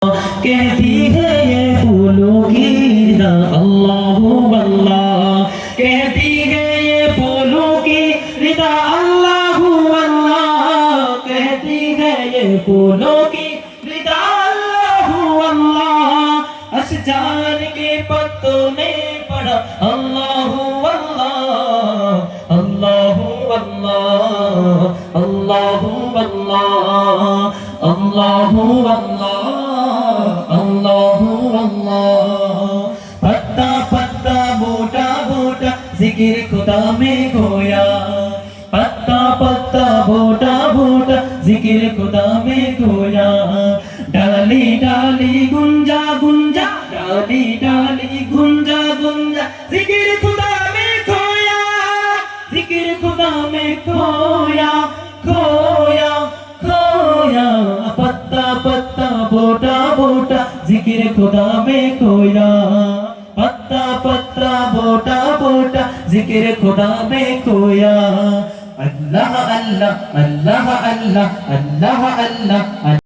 कहती है ये फूलों की रिदा अल्लाह अल्लाह, कहती है ये फूलों की रिदा अल्लाह अल्लाह, कहती है ये फूलों की रिदा अल्लाह अल्लाह। अशजार के पत्तों ने पढ़ा अल्लाह अल्लाह अल्लाह अल्लाह अल्लाह अल्लाह अल्लाह अल्लाह अल्लाह अल्लाह। पत्ता पत्ता बूटा बूटा जिक्र खुदा में खोया, पत्ता पत्ता बूटा बूटा जिक्र खुदा में खोया। डाली डाली गुंजा गुंजा, डाली डाली गुंजा गुंजा जिक्र खुदा में खोया, जिक्र खुदा में खोया खोया खोया। पत्ता पत्ता बोटा बोटा जिक्र खुदा में खोया, पत्ता पत्ता बोटा बोटा जिक्र खुदा में खोया। अल्लाह अल्लाह अल्लाह अल्लाह अल्लाह अल्लाह।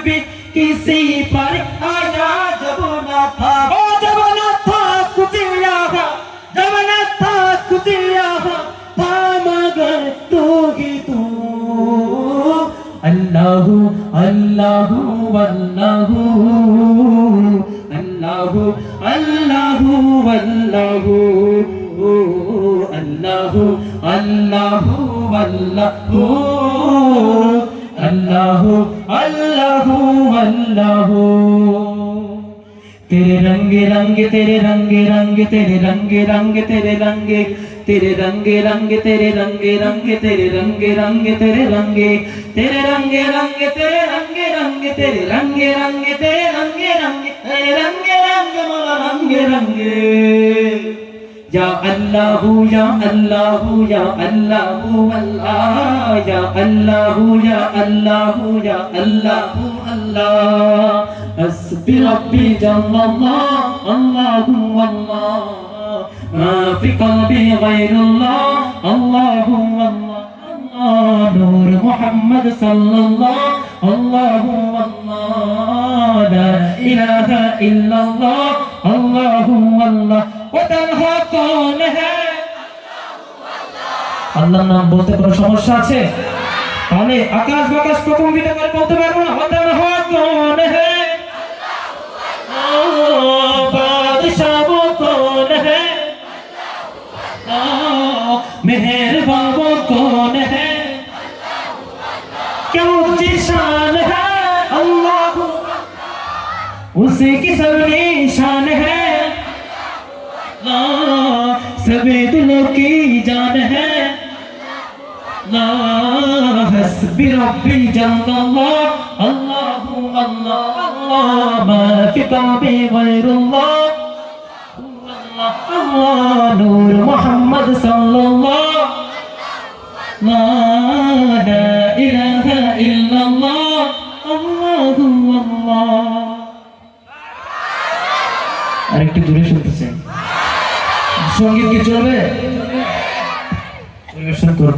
भी किसी पर आया जब न था, ओ जब न था कुछ यहाँ, जब न था कुछ यहाँ था मगर तू ही तू। अल्लाहू अल्लाहू अल्लाहू अल्लाहू अल्लाहू अल्लाहू अल्लाहू अल्लाहू अल्लाहू अल्लाहू अल्लाहू अल्लाहू। तेरे रंगे रंगे तेरे रंगे रंगे तेरे रंगे रंगे तेरे रंगे तेरे रंगे रंगे तेरे रंगे रंगे तेरे रंगे रंगे तेरे रंगे तेरे रंगे रंगे तेरे रंगे रंगे तेरे रंगे रंगे तेरे रंगे रंगे तेरे रंगे रंगे मोला रंगे रंगे। या अल्लाहू या अल्लाहू या अल्लाहू अल्लाह, या अल्लाहू या अल्लाहू या अल्लाहू अल्लाह। हस्बी रब्बी जल्लल्लाह अल्लाहू अल्लाह, मा फी क़ल्बी गैरुल्लाह अल्लाहू अल्लाह। नूर मुहम्मद सल्लल्लाहु अल्लाहू अल्लाह, ला इलाहा इल्लल्लाह अल्लाहू अल्लाह। वो तन्हा कौन है? আল্লাহর নাম বলতে কোনো সমস্যা আছে? তাহলে আকাশ বাতাস প্রকম্পিত করে বলতে পারবো না? वो तन्हा कौन है? बादशाह वो कौन है? मेहरबान वो कौन है? क्या ऊंची शान है अल्लाह, उसी की सबनी शान है, सभी दिलों की जान है। ला हस्बी रब्बी जल्लल्लाह अल्लाहू अल्लाह अल्लाह, मा फी क़ल्बी गैरुल्लाह अल्लाह। नूर मुहम्मद सल्लल्लाहु ला इलाहा इल्लल्लाह अल्लाहू अल्लाह। আরেকটু জোরে শুনতেছেন? সঙ্গীত কি চলবে? পরিবেশন করবে।